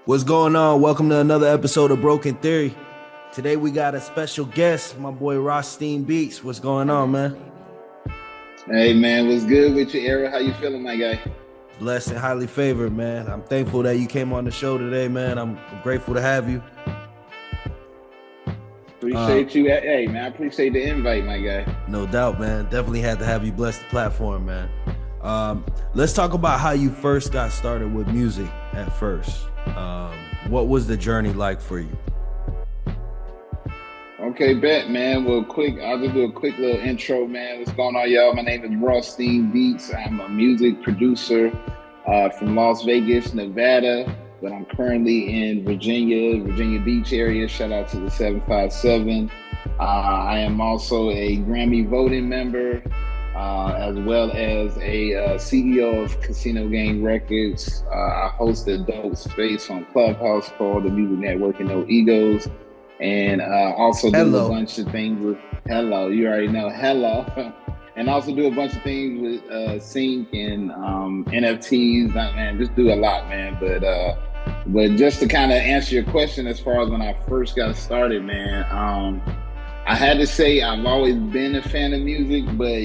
What's going on? Welcome to another episode of Broken Theory. Today we got a special guest, my boy ROTHSTEIN BEATZ. What's going on, man? Hey man, what's good with you, Era? How you feeling, my guy? Blessed and highly favored, man. I'm thankful that you came on the show today, man. I'm grateful to have you. Appreciate you. Hey man, I appreciate the invite, my guy. No doubt, man. Definitely had to have you bless the platform, man. Let's talk about how you first got started with music at first. What was the journey like for you? Okay, bet, man. Well, I'll just do a quick little intro, man. What's going on, y'all? My name is ROTHSTEIN BEATZ. I'm a music producer from Las Vegas, Nevada, but I'm currently in Virginia Beach area. Shout out to the 757. I am also a Grammy voting member, as well as a CEO of Casino Game Records. I host a dope space on Clubhouse called the Music Network and No Egos. And also do a bunch of things with you already know, and also do a bunch of things with sync and NFTs. Man, just do a lot, man. But just to kind of answer your question, as far as when I first got started, man, I had to say I've always been a fan of music, but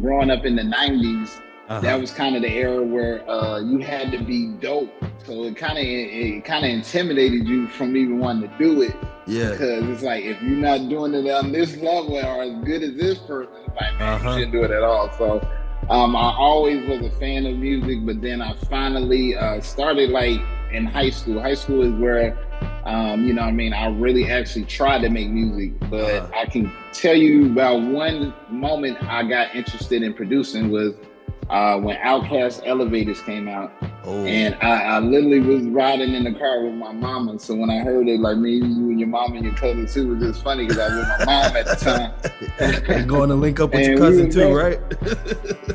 growing up in the 90s, that was kind of the era where you had to be dope. So it kind of intimidated you from even wanting to do it. Yeah. Because it's like, if you're not doing it on this level or as good as this person, it's like, man, you shouldn't do it at all. So I always was a fan of music, but then I finally started like in high school. High school is where, I really actually tried to make music. But I can tell you about one moment I got interested in producing was when Outkast Elevators came out. And I literally was riding in the car with my mama. So when I heard it, like, maybe you and your mom and your cousin too, was just funny because I was with my mom at the time. And going to link up with your cousin too, right?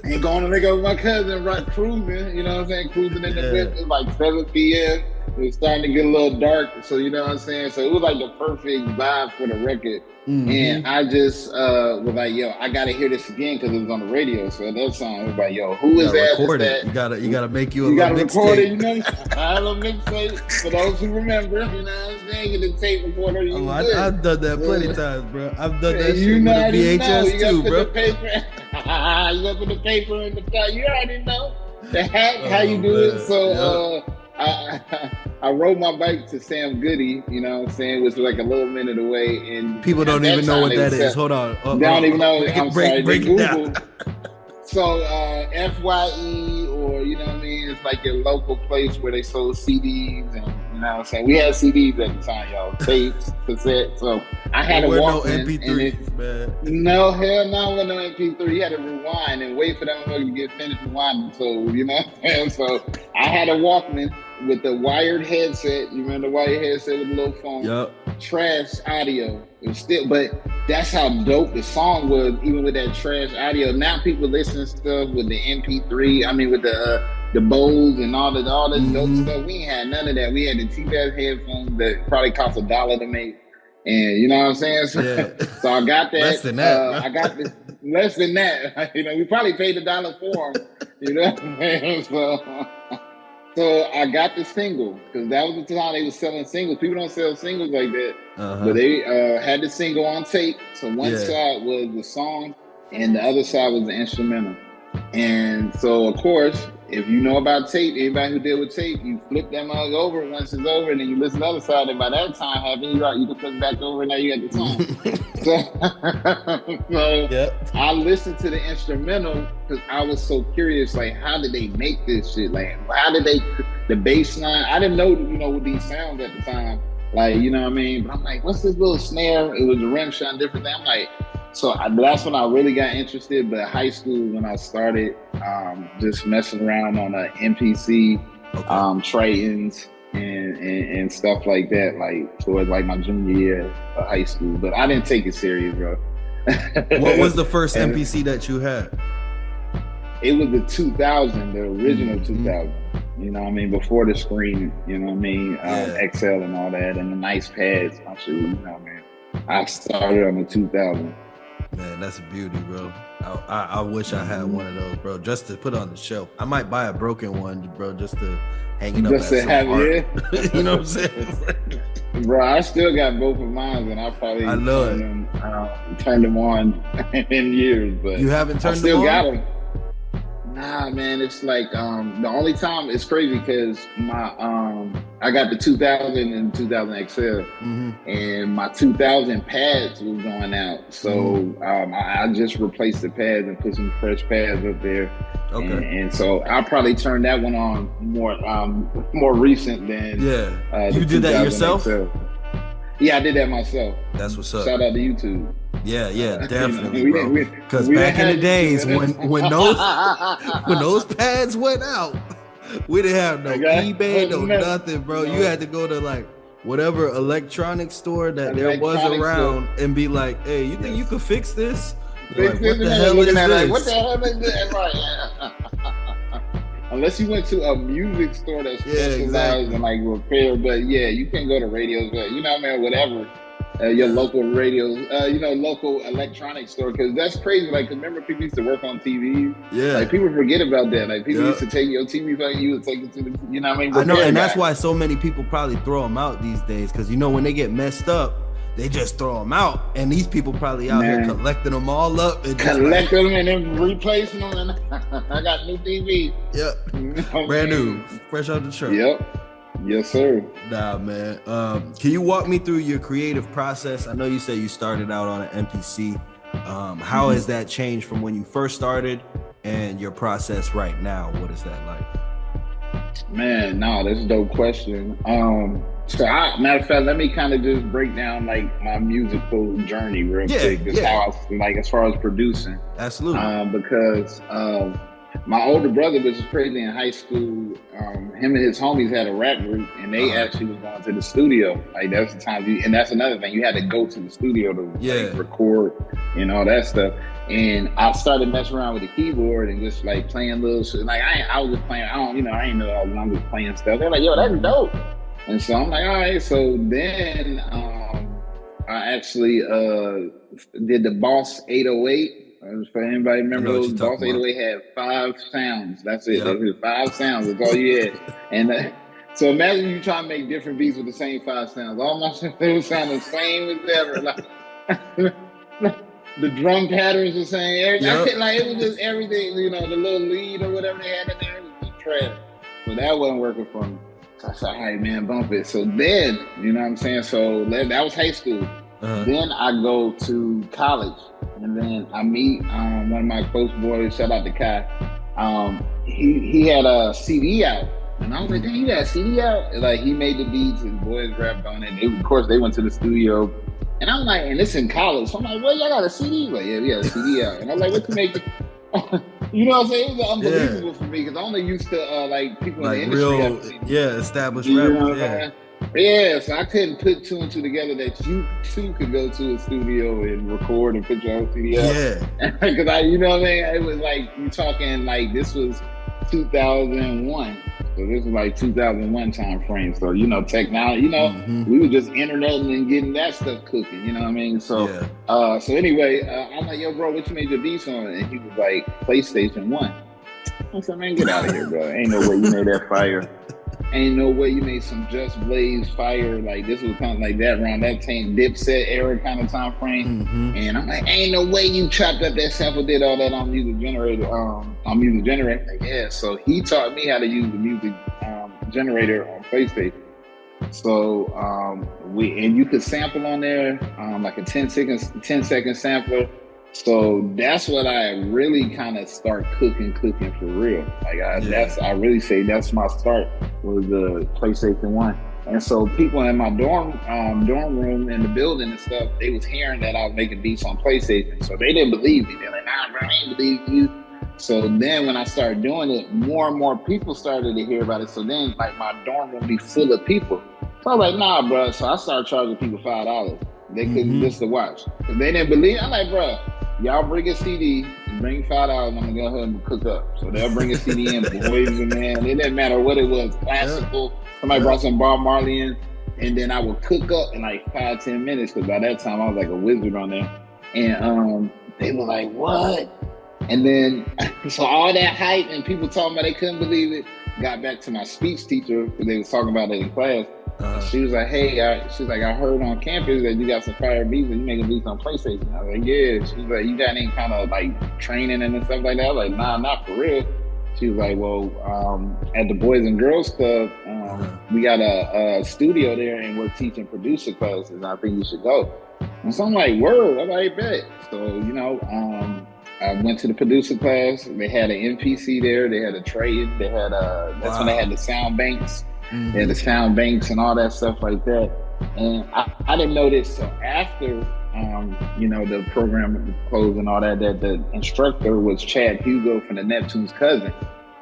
And going to link up with my cousin, right? Cruising, you know what I'm saying? Cruising in the whip. It was like 7 p.m. It was starting to get a little dark. So, you know what I'm saying? So it was like the perfect vibe for the record. And I just was like, yo, I gotta hear this again because it was on the radio. So at that time, I was like, yo, who is that? Record it. You gotta make you a you gotta record mixtape. it, you know. I have a mixtape for those who remember. You know what I'm saying? Get the tape recorder. I've done that plenty of times, bro. I've done that shit with a VHS too, bro. You gotta put the paper in the top. You already know the hat, how you do it. So I rode my bike to Sam Goody, you know what I'm saying, which was like a little minute away. And people don't even know what that is. Hold on. They don't even know. Break it down. So FYE, or you know what I mean, it's like your local place where they sold CDs, and you know what I'm saying. We had CDs at the time, y'all, tapes, cassettes. So I had to walk no MP3s, man. No, hell no, with no MP3. You had to rewind and wait for that motherfucker to get finished rewinding. So you know what I'm saying. So I had a Walkman with the wired headset. You remember the wired headset with the little phone? Yep. Trash audio. It was still, but that's how dope the song was, even with that trash audio. Now people listen to stuff with the MP3. I mean, with the Bose and all the dope stuff. We ain't had none of that. We had the cheap-ass headphones that probably cost $1 to make. And you know what I'm saying? So, so I got that. Less than that. I got this less than that. You know, we probably paid $1 for them. You know what I'm saying? So I got the single because that was the time they were selling singles. People don't sell singles like that, but they had the single on tape. So one side was the song, and the other side was the instrumental. And so, of course, if you know about tape, anybody who deal with tape, you flip that mug over once it's over, and then you listen to the other side. And by that time, you can flip it back over, and now you got the song. so I listened to the instrumental because I was so curious, like, how did they make this shit? Like, how did the bass line? I didn't know, these sounds at the time. Like, you know what I mean? But I'm like, what's this little snare? It was a rim shot, different thing. I'm like, that's when I really got interested. But high school, when I started just messing around on a MPC, Tritons, and stuff like that, like towards like my junior year of high school. But I didn't take it serious, bro. What was the first MPC that you had? It was the 2000, the original 2000. You know what I mean? Before the screen, you know what I mean? XL and all that, and the nice pads. You know what I mean? I started on the 2000. Man, that's a beauty, bro. I wish I had one of those, bro, just to put on the shelf. I might buy a Breauxkin one, bro, just to hang it up Just as to some have art. it. You know what I'm saying? Bro, I still got both of mine, and I probably turned them on in years. But you haven't turned I still them on? got them. Nah, man, it's like the only time it's crazy because I got the 2000 and 2000 XL, and my 2000 pads was going out, so I just replaced the pads and put some fresh pads up there. Okay, and so I probably turned that one on more recent than you did that yourself? XL. Yeah, I did that myself. That's what's up. Shout out to YouTube. Yeah, definitely, bro. Because back in the days when those pads went out, we didn't have no eBay, no nothing, bro. You had to go to like whatever electronic store that there was around and be like, "Hey, you think you could fix this? Like, what the hell is this? Like, what the hell is this?" Right. Unless you went to a music store that specialized in like repair, but you can go to radios, you know what I mean, whatever. Your local radios, local electronic store, because that's crazy. Like, remember people used to work on TV? Yeah. Like, people forget about that. Like, people used to take your TV, you would take it to the, you know what I mean? I know, and that's why so many people probably throw them out these days, because, when they get messed up, they just throw them out. And these people probably out here collecting them all up. And collecting them and then replacing them. And I got new TV. Yep. Brand new. Fresh out the truck. Yep. Yes, sir. Nah, man. Can you walk me through your creative process? I know you said you started out on an MPC. How has that changed from when you first started and your process right now? What is that like? Man, no, that's a dope question. Matter of fact, let me kind of just break down like my musical journey real quick. Just how I, like, as far as producing. Absolutely. Because my older brother, which was crazy, in high school, him and his homies had a rap group, and they actually was going to the studio. Like, that's the time, and that's another thing. You had to go to the studio to like, record and all that stuff. And I started messing around with the keyboard and just like playing little shit. Like I was just playing. I didn't know I was just playing stuff. They're like, "Yo, that's dope." And so I'm like, all right. So then I actually did the Boss 808. For anybody remember those, Boss 808 had 5 sounds. That's it. There was 5 sounds. That's all you had. And so imagine you try to make different beats with the same 5 sounds. All my stuff, they would sound the same as ever. Like, the drum patterns the same. Like, it was just everything. The little lead or whatever they had in there, it was just trash. So that wasn't working for me. So I said, all right, man, bump it. So then, you know what I'm saying? So that was high school. Then I go to college, and then I meet one of my close boys. Shout out to Kai. He had a CD out, and I was like, "Dang, you got a CD out?" And, like, he made the beats, his boys rapped on it. Of course, they went to the studio, and I'm like, and it's in college. So I'm like, "Well, y'all got a CD?" Like, "Yeah, we got a CD out." And I'm like, "What you make?" You know what I'm saying? It was unbelievable for me because I only used to like people like in the industry. Established rappers. So I couldn't put 2 and 2 together that you too could go to a studio and record and put your own CD out. Because you know what I mean? It was like, you talking like this was 2001. So this was like 2001 time frame. So, technology, we were just interneting and getting that stuff cooking, you know what I mean? So, so anyway, I'm like, "Yo, bro, what you made your beats on?" And he was like, "PlayStation 1. I said, "Man, get out of here, bro. Ain't no way you made that fire. Ain't no way you made some Just Blaze fire. Like, this was kind of like that around that Dipset era kind of time frame." And I'm like, "Ain't no way you chopped up that sample, did all that on Music Generator." Like, yeah. So he taught me how to use the Music Generator on PlayStation. So and you could sample on there, like a 10-second sampler. So that's what I really kind of start cooking for real. Like I really say that's my start, was the PlayStation 1. And so people in my dorm room in the building and stuff, they was hearing that I was making beats on PlayStation. So they didn't believe me. They're like, "Nah, bro, I ain't believe you." So then when I started doing it, more and more people started to hear about it. So then, like, my dorm room be full of people. So I was like, "Nah, bro." So I started charging people $5. They couldn't just to watch. Because they didn't believe. I'm like, "Bro, y'all bring a CD and bring $5. I'm gonna go ahead and cook up." So they'll bring a CD in, boys and man. It didn't matter what it was, classical. Somebody brought some Bob Marley in, and then I would cook up in like 5-10 minutes. Because by that time I was like a wizard on there. And They were like, what? And then, so all that hype and people talking about they couldn't believe it, got back to my speech teacher, because they was talking about it in class. She was like, hey, I heard on campus that you got some fire beats and you making beats on PlayStation. I was like, yeah. She was like, you got any kind of like training and stuff like that? I was like, nah, not for real. She was like, well, at the Boys and Girls Club, we got a studio there and we're teaching producer classes. And I think you should go. And so I'm like, word, I'm like, bet. So, you know, I went to the producer class. They had an MPC there. They had a trade. They had that's when they had the sound banks. They had the sound banks and all that stuff like that. And I didn't know this till after, you know, the program closed and all that the instructor was Chad Hugo from the Neptune's cousin.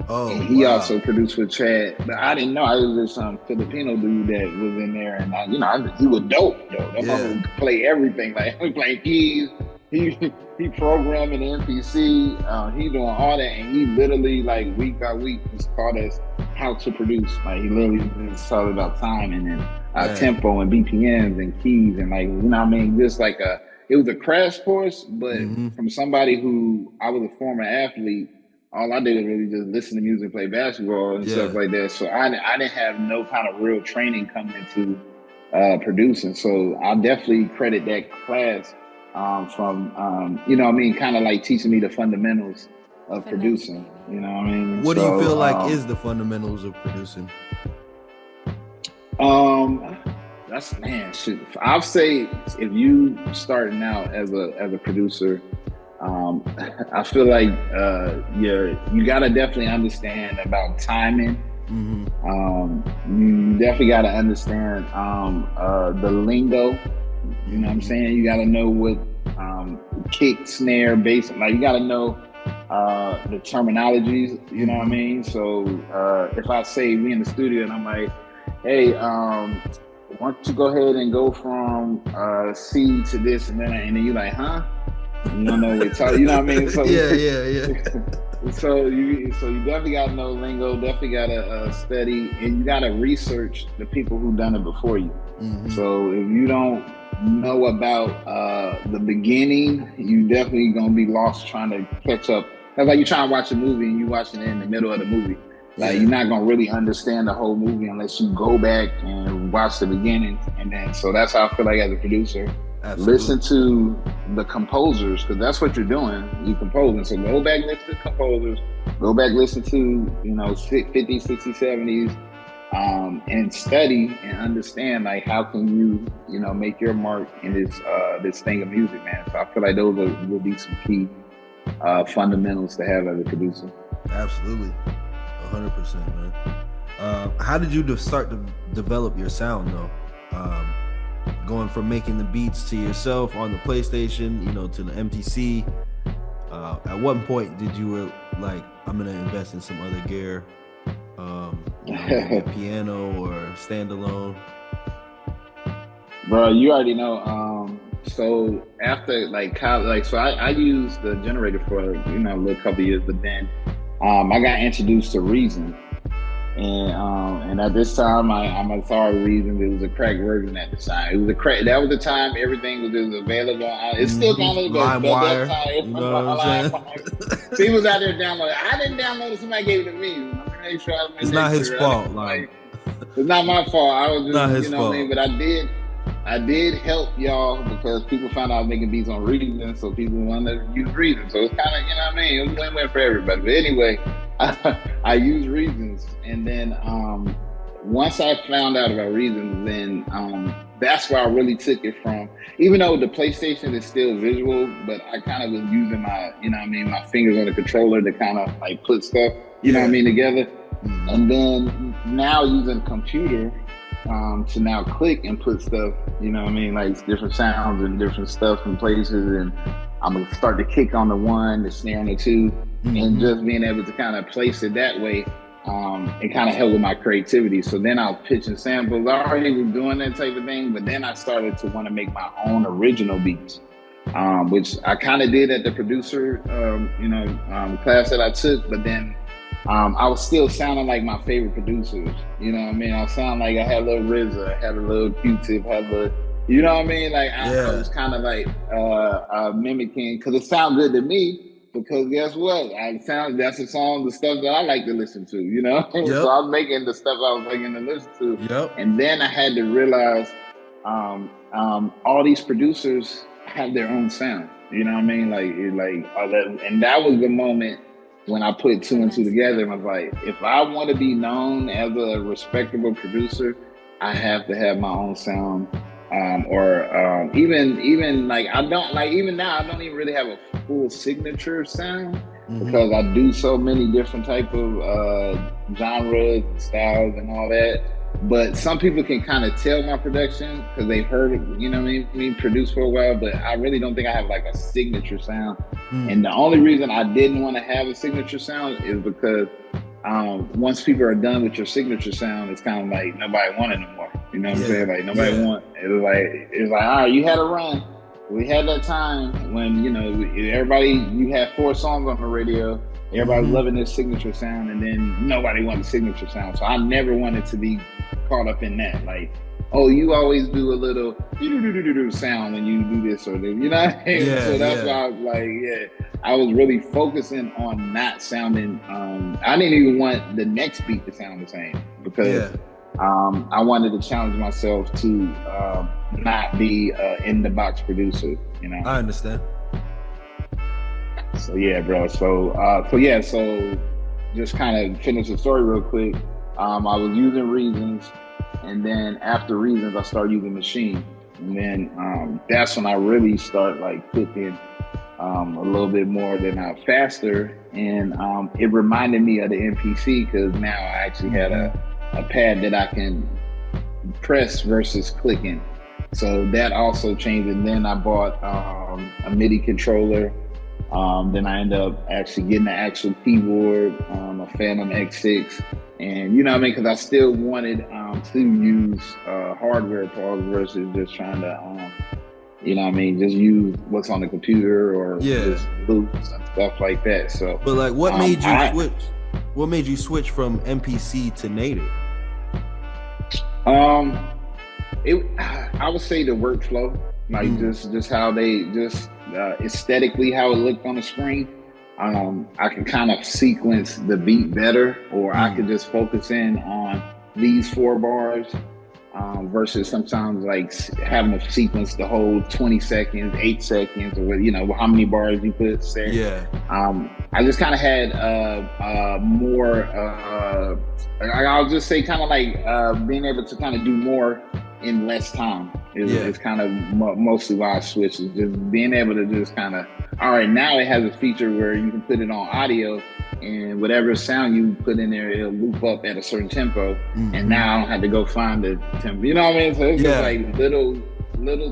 Oh, and he also produced with Chad. But I didn't know. I was just some Filipino dude that was in there. And, he was dope, though. That mother could play everything. Like, he played keys. He programming the MPC, he doing all that, and he literally like week by week just taught us how to produce. Like he literally just taught about timing and tempo and BPMs and keys and like, you know what I mean? Just like it was a crash course, but from somebody who, I was a former athlete, all I did was really just listen to music, play basketball and stuff like that. So I didn't have no kind of real training coming into producing. So I'll definitely credit that class from you know what I mean, kind of like teaching me the fundamentals of producing, you know what I mean? What do you feel like is the fundamentals of producing? That's, man, shit. I'll say if you starting out as a producer, I feel like you gotta definitely understand about timing. You definitely gotta understand the lingo. You know what I'm saying? You got to know what kick, snare, bass, like you got to know the terminologies, you know what I mean? So if I say we in the studio and I'm like, hey, why don't you go ahead and go from C to this and then you're like, huh? You don't know what to, you know what I mean? So yeah. So you definitely got to know lingo, definitely got to study, and you got to research the people who done it before you. So if you don't know about the beginning, you definitely gonna be lost trying to catch up. That's like you trying to watch a movie and you watching it in the middle of the movie. Like you're not gonna really understand the whole movie unless you go back and watch the beginning. And then so that's how I feel like as a producer. Absolutely. Listen to the composers, because that's what you're doing. You composing. So go back, listen to composers. Go back, listen to, you know, 50s, 60s, 70s. And study and understand like how can you know make your mark in this thing of music, man. So I feel like those will be some key fundamentals to have as a producer. Absolutely, 100%, man. How did you start to develop your sound though? Going from making the beats to yourself on the PlayStation, you know, to the MTC. At what point did you like, I'm gonna invest in some other gear? Piano or standalone? Bro, you already know. So after like college, so I used the generator for a little couple of years, but then I got introduced to Reason, and at this time I'm sorry, Reason. It was a cracked version at the time. It was a crack. That was the time everything was just available. It's still kind of LimeWire. He was out there downloading. I didn't download it. Somebody gave it to me. Make sure it's not his fault. Like, it's not my fault. I was just, not his fault. What I mean? But I did help y'all because people found out I was making beats on Reason, so people wanted to use Reason. So it's kind of, you know what I mean? It was win-win for everybody. But anyway, I used Reasons, and then once I found out about Reasons, then that's where I really took it from. Even though the PlayStation is still visual, but I kind of was using my, you know what I mean, my fingers on the controller to kind of like put stuff, you know what I mean, together. And then now using a computer to now click and put stuff, you know what I mean, like different sounds and different stuff in places. And I'm going to start to kick on the one, the snare on the two, and just being able to kind of place it that way. It kind of helped with my creativity. So then I was pitching samples. I already was doing that type of thing, but then I started to want to make my own original beats, which I kind of did at the producer, class that I took. But then I was still sounding like my favorite producers. You know what I mean? I sound like I had a little RZA, I had a little Q-Tip, had a little, You know what I mean? Like I was kind of like mimicking because it sounds good to me. Because guess what? That's the stuff that I like to listen to. You know, so I'm making the stuff I was liking to listen to. And then I had to realize all these producers have their own sound. You know what I mean? And that was the moment when I put two and two together and was like, if I want to be known as a respectable producer, I have to have my own sound. Even like I don't like even now I don't even really have a full signature sound because I do so many different type of genres and styles and all that. But some people can kind of tell my production because they've heard it, you know what I mean, produce for a while. But I really don't think I have like a signature sound. And the only reason I didn't want to have a signature sound is because once people are done with your signature sound, it's kind of like nobody want it no more. You know what I'm saying? Like nobody want it. It's like, all right, you had a run. We had that time when, you know, you had 4 songs on the radio. Everybody was loving this signature sound, and then nobody wanted signature sound. So I never wanted to be caught up in that. Like, oh, you always do a little sound when you do this or this. You know what I mean? So that's why I was like, I was really focusing on not sounding. I didn't even want the next beat to sound the same because I wanted to challenge myself to not be in the box producer. You know, I understand. So yeah, bro. So just kind of finish the story real quick. I was using Reasons, and then after Reasons, I started using Machine, and then that's when I really start like cooking a little bit more than faster, and it reminded me of the MPC because now I actually had a pad that I can press versus clicking. So that also changed, and then I bought a MIDI controller. Then I ended up actually getting the actual keyboard, a Phantom X6, and you know what I mean, because I still wanted to use hardware parts versus just trying to, you know what I mean, just use what's on the computer or just loops and stuff like that. So, but like, what made you switch? What made you switch from MPC to native? I would say the workflow, like just how they aesthetically how it looked on the screen. I can kind of sequence the beat better, or I could just focus in on these 4 bars versus sometimes like having to sequence the whole 20 seconds, 8 seconds, or you know how many bars you put there. I just kind of had more. I'll just say kind of like being able to kind of do more in less time is kind of mostly why I switched. Is just being able to just kind of, all right, now it has a feature where you can put it on audio and whatever sound you put in there, it'll loop up at a certain tempo. And now I don't have to go find the tempo. You know what I mean? So it's just like little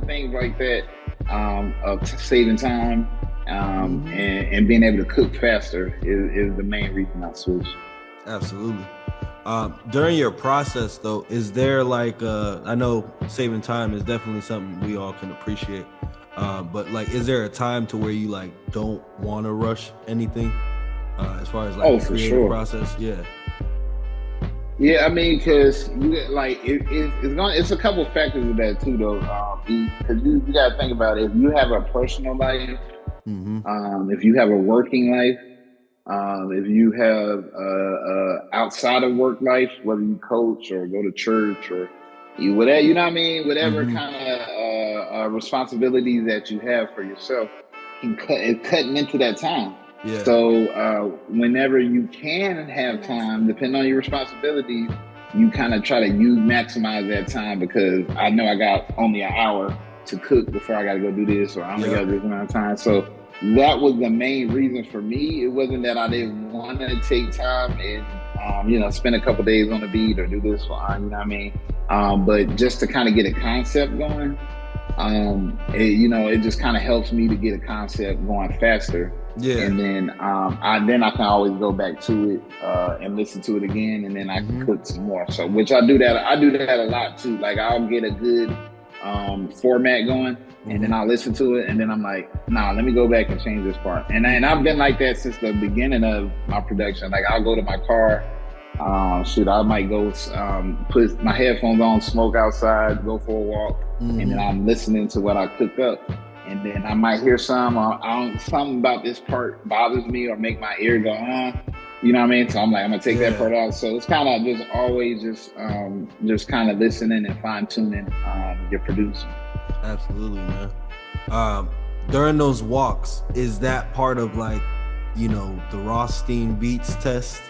things like that of saving time and being able to cook faster is the main reason I switched. Absolutely. During your process though, is there like I know saving time is definitely something we all can appreciate, but like is there a time to where you like don't want to rush anything as far as like the creative process? I mean, because like it's a couple factors with that too though, because you got to think about it. If you have a personal life, if you have a working life, if you have outside of work life, whether you coach or go to church or you whatever, you know what I mean, whatever kind of responsibilities that you have for yourself, cutting into that time. So whenever you can have time, depending on your responsibilities, you kind of try to maximize that time, because I know I got only an hour to cook before I got to go do this, or I only got this amount of time. So that was the main reason for me. It wasn't that I didn't want to take time and, spend a couple days on the beat or do this, you know what I mean? But just to kind of get a concept going, it just kind of helps me to get a concept going faster. And then I can always go back to it and listen to it again, and then I can cook some more. So, which I do that a lot too. Like I'll get a good format going, and then I'll listen to it, and then I'm like, nah, let me go back and change this part. And I've been like that since the beginning of my production. Like I'll go to my car Shoot, I might go put my headphones on, smoke outside, go for a walk, and then I'm listening to what I cook up. And then I might hear something about this part bothers me or make my ear go, you know what I mean? So I'm like, I'm gonna take that part out. So it's kind of just always just kind of listening and fine tuning your producing. Absolutely, man. During those walks, is that part of like, you know, the ROTHSTEIN Beats test?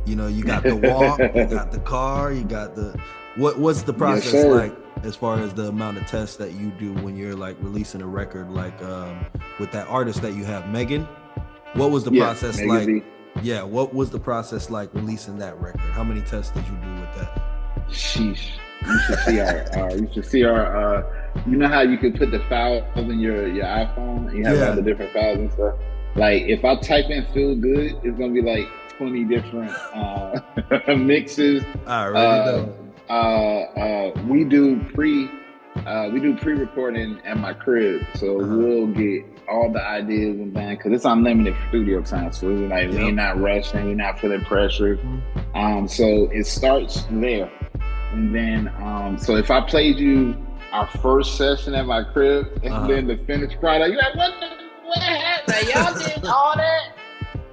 You know, you got the walk, you got the car, you got the what's the process like as far as the amount of tests that you do when you're like releasing a record, like with that artist that you have, Megan? What was the process like? Yeah, what was the process like releasing that record? How many tests did you do with that? Sheesh. You should see our you know how you can put the files in your iPhone and you have all the different files and stuff? Like if I type in "feel good," it's gonna be like 20 different mixes. I already know. We do pre-recording at my crib, so we'll get all the ideas and things because it's unlimited studio time. So it's like we're not rushing, we're not feeling pressure. So it starts there, and then so if I played you our first session at my crib and then the finished product, you're like, what happened? Y'all did all that?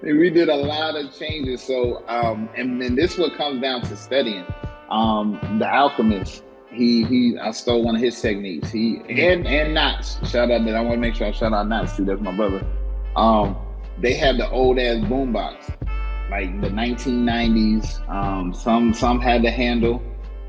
And we did a lot of changes. So, and then this what comes down to studying. The Alchemist, I stole one of his techniques. And Knots. Shout out that I want to make sure I shout out Knots too. That's my brother. They had the old ass boombox, like the 1990s. Some had the handle,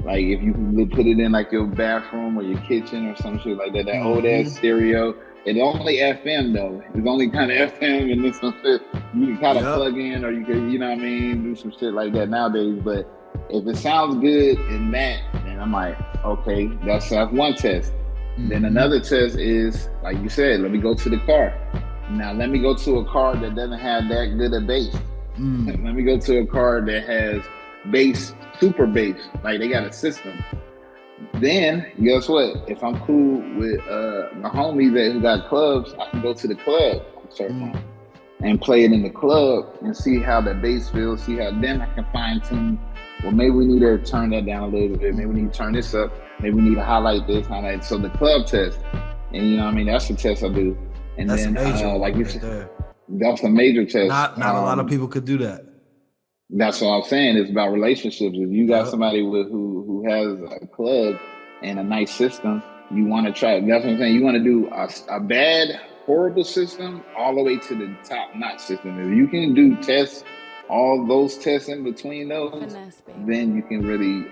like if you could put it in like your bathroom or your kitchen or some shit like that. That old ass stereo. It's only FM though. It's only kind of FM and this some shit you can kind of plug in, or you can, you know what I mean, do some shit like that nowadays. But if it sounds good in that, then I'm like, okay, that's one test. Then another test is, like you said, let me go to the car. Now let me go to a car that doesn't have that good a bass. Let me go to a car that has bass, super bass, like they got a system. Then guess what? If I'm cool with my homies who got clubs, I can go to the club and play it in the club and see how the bass feels. See how then I can fine tune. Well, maybe we need to turn that down a little bit. Maybe we need to turn this up. Maybe we need to highlight this, highlight. So the club test, and you know what I mean. That's the test I do. And that's then like you said, that's a major test. Not a lot of people could do that. That's what I'm saying. It's about relationships. If you got somebody who has a club and a nice system, you want to try. That's what I'm saying. You want to do a bad, horrible system all the way to the top-notch system. If you can do tests, all those tests in between those, then you can really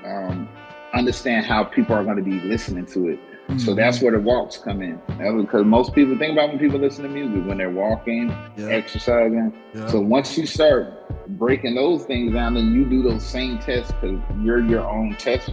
understand how people are going to be listening to it. So that's where the walks come in. Because most people think about when people listen to music, when they're walking, exercising. So once you start breaking those things down, then you do those same tests because you're your own test,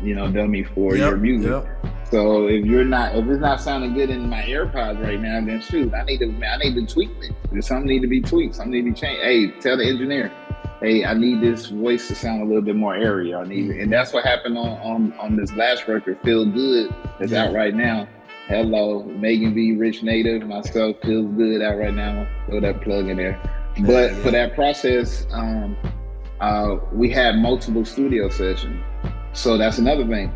dummy for your music. So if it's not sounding good in my AirPods right now, then shoot, I need to tweak it. There's something need to be tweaked, something need to be changed. Hey, tell the engineer, hey, I need this voice to sound a little bit more airy. And that's what happened on this last record, Feel Good, that's out right now. Hello, Megan B, Rich Native, myself, Feels Good out right now. Throw that plug in there. But for that process, we had multiple studio sessions. So that's another thing.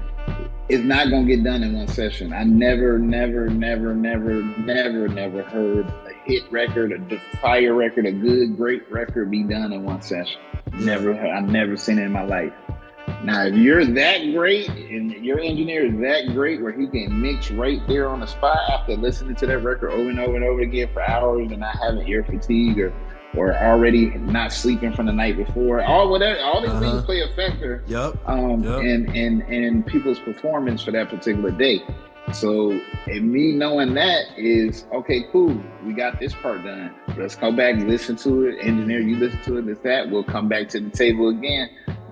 It's not gonna get done in one session. I never heard a hit record, a fire record, a good, great record be done in one session. I've never seen it in my life. Now, if you're that great and your engineer is that great where he can mix right there on the spot after listening to that record over and over and over again for hours and not having ear fatigue or already not sleeping from the night before, all these things play a factor in people's performance for that particular day. So, and me knowing that is, okay, cool, we got this part done. Let's go back, listen to it. Engineer, you listen to it, that. We'll come back to the table again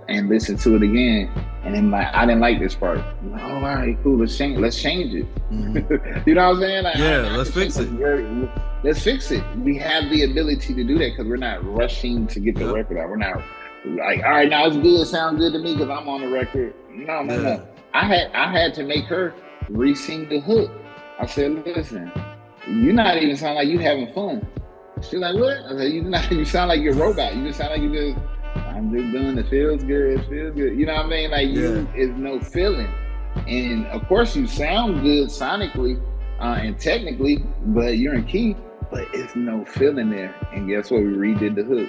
and listen to it again. And then I didn't like this part. Like, all right, cool, let's change it. You know what I'm saying? Like, let's fix it. Let's fix it. We have the ability to do that because we're not rushing to get the record out. We're not like, all right, now it's good, it sounds good to me because I'm on the record. No. I had to make her re-sing the hook. I said, listen, you're not even sound like you having fun. She's like, what? I said, you sound like you're a robot. You just sound like you just, all I'm just doing it. Feels good. It feels good. You know what I mean? Like you is no feeling. And of course you sound good sonically and technically, but you're in key, but it's no feeling there. And guess what? We redid the hook.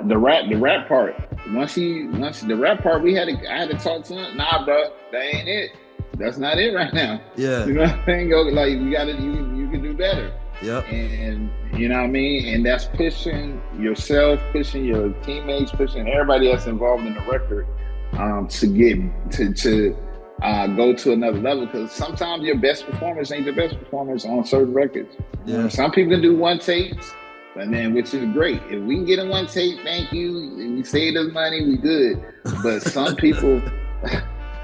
The rap part. Once the rap part, I had to talk to him. Nah, bro, that ain't it. That's not it right now. Yeah. You know what I mean? Go like you can do better. Yep. And you know what I mean? And that's pushing yourself, pushing your teammates, pushing everybody that's involved in the record to go to another level. Because sometimes your best performance ain't the best performance on certain records. Yeah. You know, some people can do one takes, and then which is great. If we can get in one take, thank you. We save us money, we good. But some people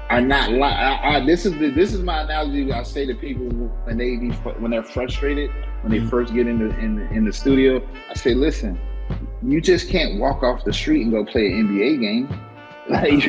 are not like. This is my analogy. I say to people when they're frustrated, when they first get in the studio, I say, listen, you just can't walk off the street and go play an NBA game. Like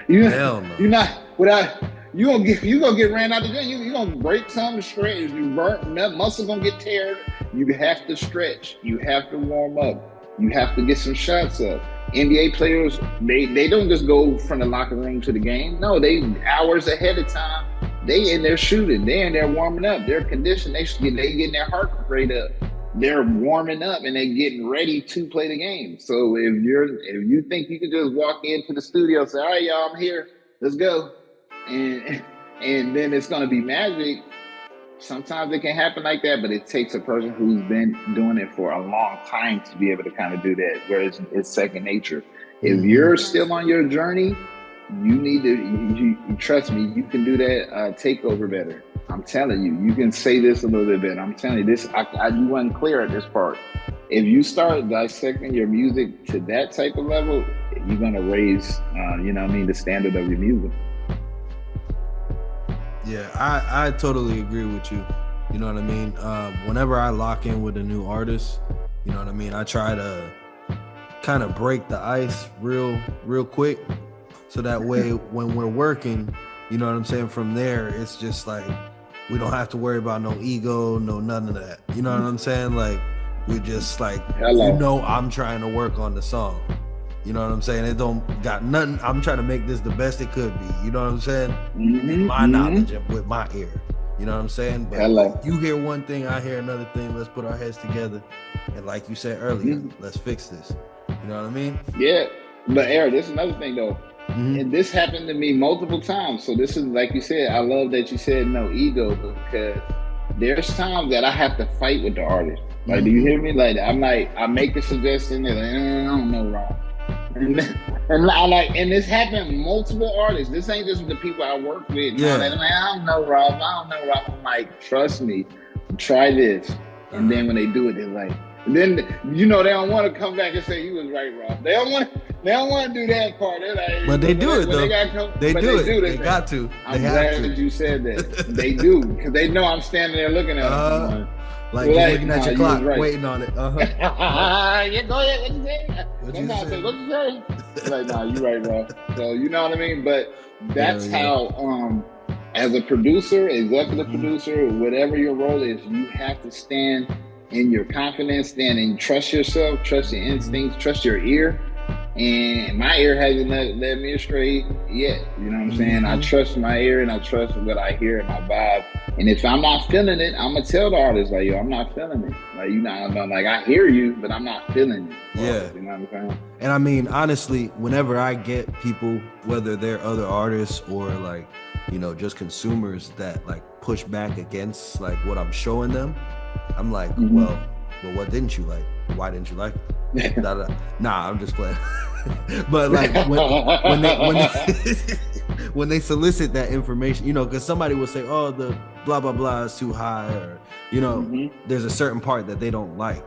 you're not without. You gonna get ran out the gym. You gonna break some stretch. You burn muscle gonna get teared. You have to stretch. You have to warm up. You have to get some shots up. NBA players, they don't just go from the locker room to the game. No, they hours ahead of time. They in there shooting. They in there warming up. They're conditioned. They getting their heart rate up. They're warming up and they're getting ready to play the game. So if you think you can just walk into the studio and say, all right, y'all, I'm here. Let's go. And then it's gonna be magic. Sometimes it can happen like that, but it takes a person who's been doing it for a long time to be able to kind of do that, where it's second nature. If you're still on your journey, you need to, you trust me, you can do that takeover better. I'm telling you, you can say this a little bit better. I'm telling you this, you wasn't clear at this part. If you start dissecting your music to that type of level, you're going to raise, the standard of your music. Yeah, I totally agree with you. You know what I mean? Whenever I lock in with a new artist, you know what I mean? I try to kind of break the ice real quick. So that way when we're working, you know what I'm saying? From there, it's just like, we don't have to worry about no ego, no none of that. You know what I'm saying? Like, we just like, I'm trying to work on the song. You know what I'm saying? It don't got nothing. I'm trying to make this the best it could be. You know what I'm saying? In my knowledge and with my ear. You know what I'm saying? But you hear one thing, I hear another thing. Let's put our heads together. And like you said earlier, let's fix this. You know what I mean? Yeah. But Eric, this is another thing though. And this happened to me multiple times. So this is, like you said, I love that you said no ego, because there's times that I have to fight with the artist. Like, do you hear me? Like, I make a suggestion and I don't know, Rob. And this happened multiple artists. This ain't just the people I work with. Yeah. I don't know, Rob. I'm like, trust me, try this. And then when they do it, they're like, then they don't want to come back and say you was right, Rob. They don't want to do that part. They're like, but they do it though. They do. They got to. I'm glad that you said that. They do, because they know I'm standing there looking at them. Like you're looking at your clock, waiting on it. Yeah, go ahead. What you say? What you say? Like, nah, you right, bro. So you know what I mean. But that's how, as a producer, executive producer, whatever your role is, you have to stand in your confidence, stand and trust yourself, trust your instincts, trust your ear. And my ear hasn't led me astray yet. You know what I'm saying? I trust my ear and I trust what I hear in my vibe. And if I'm not feeling it, I'm gonna tell the artist, like, yo, I'm not feeling it. Like, like, I hear you, but I'm not feeling it. Yeah. You know what I'm saying? And I mean, honestly, whenever I get people, whether they're other artists or like, just consumers that like push back against like what I'm showing them, I'm like, well, what didn't you like? Why didn't you like it? Nah, I'm just playing. But like when they solicit that information, because somebody will say, oh, the blah blah blah is too high, or there's a certain part that they don't like.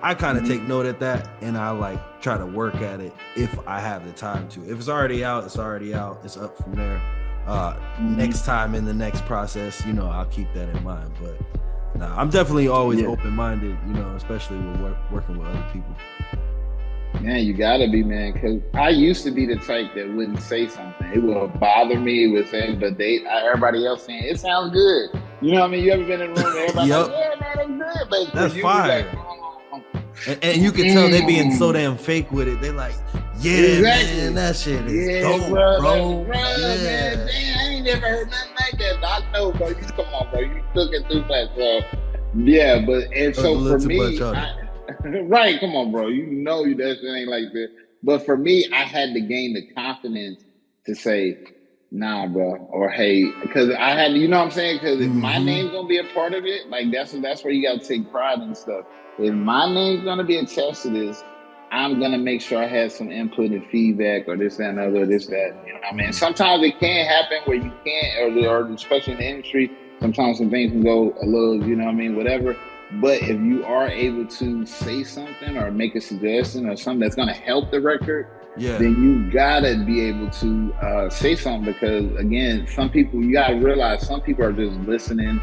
I kind of take note of that, and I like try to work at it if I have the time to. If it's already out, it's already out. It's up from there. Next time in the next process, I'll keep that in mind. But nah, I'm definitely always open-minded, especially with working with other people. Man, you gotta be, man, because I used to be the type that wouldn't say something. It would bother me. It would say, but everybody else saying, it sounds good. You know what I mean? You ever been in a room and everybody like, yeah, man, it's good. But that's fire. And you can tell they being so damn fake with it. They like, yeah, man, that shit is dope, bro. Man, damn, I ain't never heard nothing like that. I know, bro. You come on, bro. You took it too much, bro. Yeah, but and so for me, right? Come on, bro. You know that shit ain't like that. But for me, I had to gain the confidence to say, nah, bro, or hey, because I had, you know what I'm saying? Because if my name's gonna be a part of it, like that's where you gotta take pride and stuff. If my name's gonna be attached to this, I'm gonna make sure I have some input and feedback, or this, that, and other, this, that. You know what I mean? Sometimes it can happen where you can't, or especially in the industry, sometimes some things can go a little, you know what I mean, whatever. But if you are able to say something or make a suggestion or something that's gonna help the record, then you gotta be able to say something, because again, some people, you gotta realize some people are just listening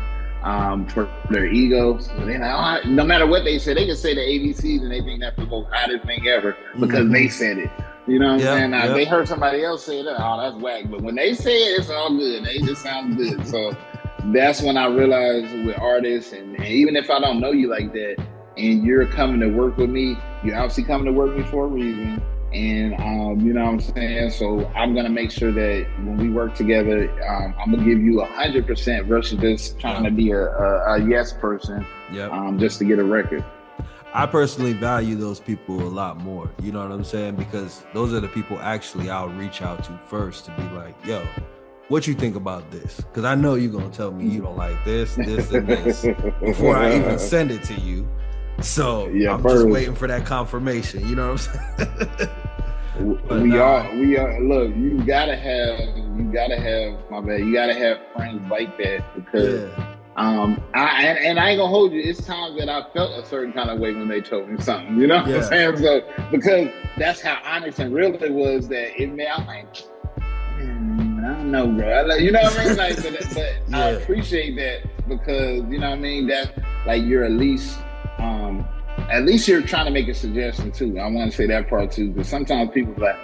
for their egos. They're like, no matter what they say, they can say the ABCs and they think that's the most hottest thing ever because they said it. You know what I'm saying? Now, if they heard somebody else say that, oh, that's whack. But when they say it, it's all good. They just sound good. So that's when I realized with artists, and even if I don't know you like that, and you're coming to work with me, you're obviously coming to work with me for a reason. And you know what I'm saying? So I'm gonna make sure that when we work together, I'm gonna give you 100% versus just trying to be a yes person, just to get a record. I personally value those people a lot more. You know what I'm saying? Because those are the people actually I'll reach out to first to be like, yo, what you think about this? Because I know you're gonna tell me you don't like this, this, and this before I even send it to you. So I'm just waiting for that confirmation. You know what I'm saying? We are. Look, you gotta have, my bad. You gotta have friends like that, because I ain't gonna hold you. It's times that I felt a certain kind of way when they told me something. You know what I'm saying? So because that's how honest and real it was, that it made. I'm like, I don't know, bro. You know what I mean? Like, but I appreciate that, because you know what I mean. That like you're at least you're trying to make a suggestion too. I want to say that part too, because sometimes people are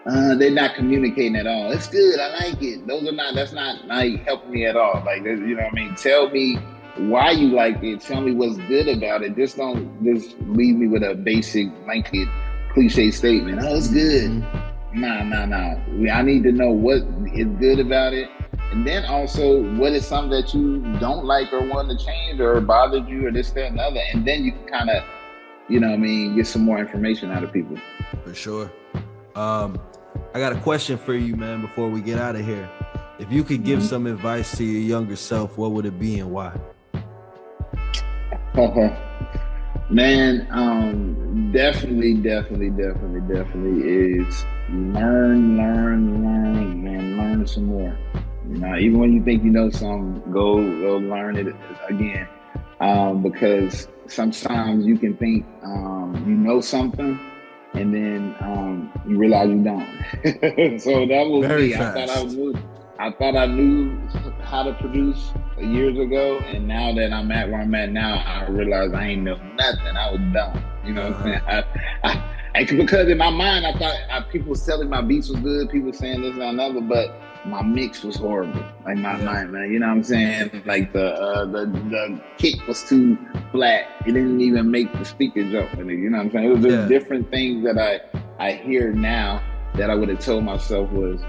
like, they're not communicating at all. It's good, I like it. That's not like helping me at all. Like, you know what I mean? Tell me why you like it. Tell me what's good about it. Just don't just leave me with a basic blanket cliche statement. Oh, it's good. Nah. I need to know what is good about it. And then also, what is something that you don't like or want to change or bothered you or this, that, and the other. And then you can kind of, you know what I mean, get some more information out of people. For sure. I got a question for you, man, before we get out of here. If you could give some advice to your younger self, what would it be and why? Man, definitely is learn some more. You know, even when you think you know something, go learn it again. Because sometimes you can think you know something, and then you realize you don't. So that was me. I thought I knew how to produce years ago, and now that I'm at where I'm at now, I realize I ain't know nothing. I was dumb. You know what I'm saying? Because in my mind, I thought people was telling my beats was good, people saying this and another, but my mix was horrible. Like my mind, man. You know what I'm saying? Like the kick was too flat. It didn't even make the speaker jump in it. You know what I'm saying? It was just different things that I hear now that I would have told myself was,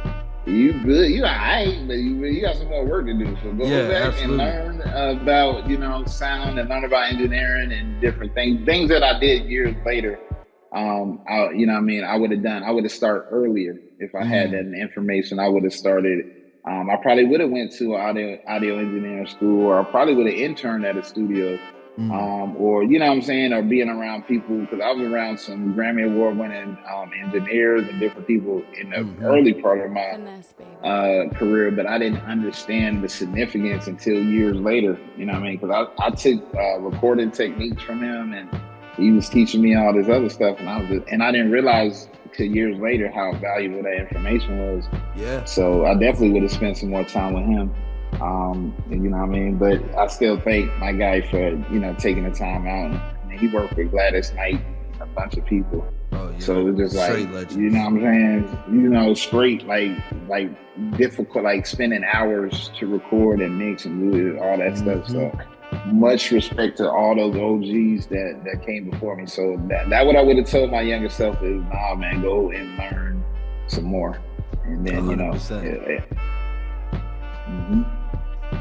you good, you all right, but you got some more work to do. So go back and learn about, you know, sound, and learn about engineering and different things that I did years later. You know what I mean? I would have started earlier if I had that information. I would have started. I probably would have went to audio engineering school, or I probably would have interned at a studio, or you know what I'm saying, or being around people, because I was around some Grammy Award winning engineers and different people in the early part of my career, but I didn't understand the significance until years later. You know what I mean? Because I took recording techniques from him, and he was teaching me all this other stuff, and I didn't realize till years later how valuable that information was. Yeah. So I definitely would have spent some more time with him. You know what I mean? But I still thank my guy for, you know, taking the time out. I mean, he worked with Gladys Knight and a bunch of people. Oh, yeah. So it was just like, you know what I'm saying? You know, straight like difficult, like spending hours to record and mix and do all that stuff. So much respect to all those OGs that came before me. So that what I would have told my younger self is, nah, man, go and learn some more. And then, 100%.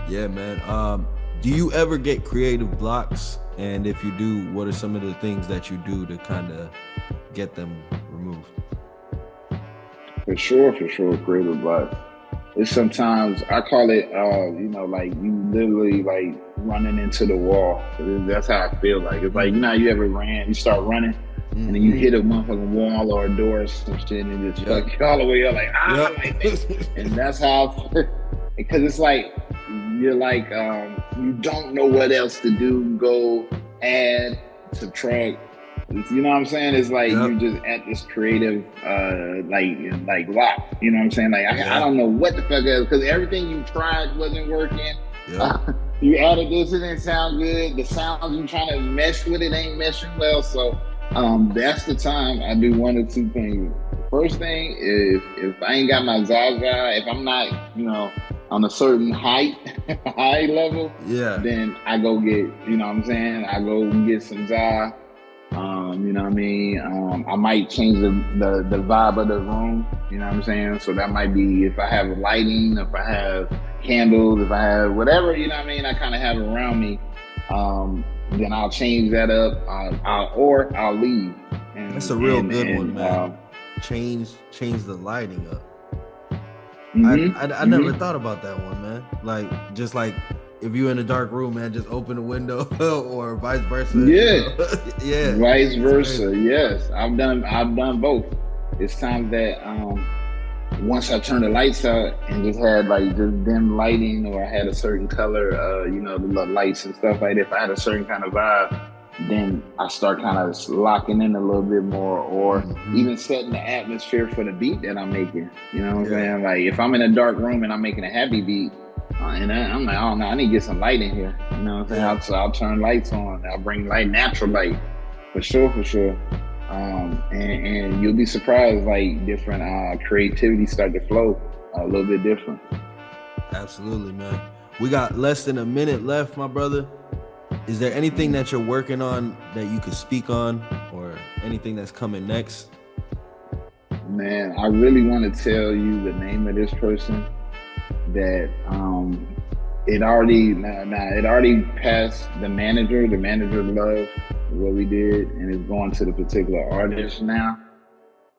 Yeah, man. Do you ever get creative blocks? And if you do, what are some of the things that you do to kind of get them removed? For sure, creative blocks. It's sometimes, I call it, like you literally like running into the wall. That's how I feel like. It's like, you ever ran, you start running, and then you hit a motherfucking wall or a door or some shit, and it just fuck you all the way up, like, like that. And that's how, because it's like, you're like, you don't know what else to do, go, add, subtract. You know what I'm saying? It's like you're just at this creative, like lock. You know what I'm saying? Like I don't know what the fuck else, because everything you tried wasn't working. You added this, it didn't sound good. The sounds you trying to mesh with it ain't meshing well. So that's the time I do one or two things. First thing is, if I ain't got my Zaza, if I'm not, on a certain high level, then I go get, I go get some Zaza. You know what I mean? I might change the vibe of the room, you know what I'm saying? So that might be if I have lighting, if I have candles, if I have whatever, you know what I mean, I kind of have around me, then I'll change that up, or I'll leave. And, that's a real good one, man. Change the lighting up. I never thought about that one, man. Like, just like, if you're in a dark room, man, just open the window, or vice versa. Yeah, vice versa. Yes, I've done both. It's times that once I turned the lights out and just had like just dim lighting, or I had a certain color, the lights and stuff like that. If I had a certain kind of vibe, then I start kind of locking in a little bit more, or even setting the atmosphere for the beat that I'm making. You know what I'm saying? Like if I'm in a dark room and I'm making a happy beat, and I'm like, oh no, I need to get some light in here. You know what I'm saying? I'll turn lights on. I'll bring natural light, for sure. And you'll be surprised, like different creativity start to flow a little bit different. Absolutely, man. We got less than a minute left, my brother. Is there anything that you're working on that you could speak on, or anything that's coming next? Man, I really want to tell you the name of this person. That it already passed the manager. The manager loved what we did, and it's going to the particular artist now.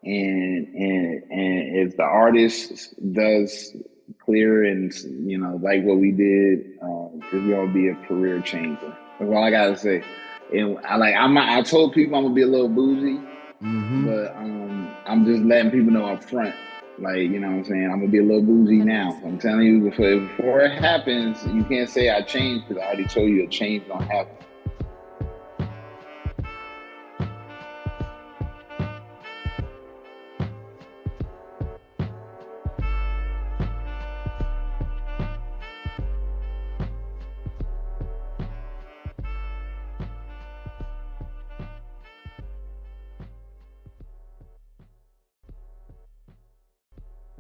And if the artist does clear and like what we did, it's gonna be a career changer. That's all I gotta say. And I told people I'm gonna be a little bougie, but I'm just letting people know up front. Like, you know what I'm saying? I'm gonna be a little bougie now. I'm telling you, before it happens, you can't say I changed, because I already told you a change don't happen.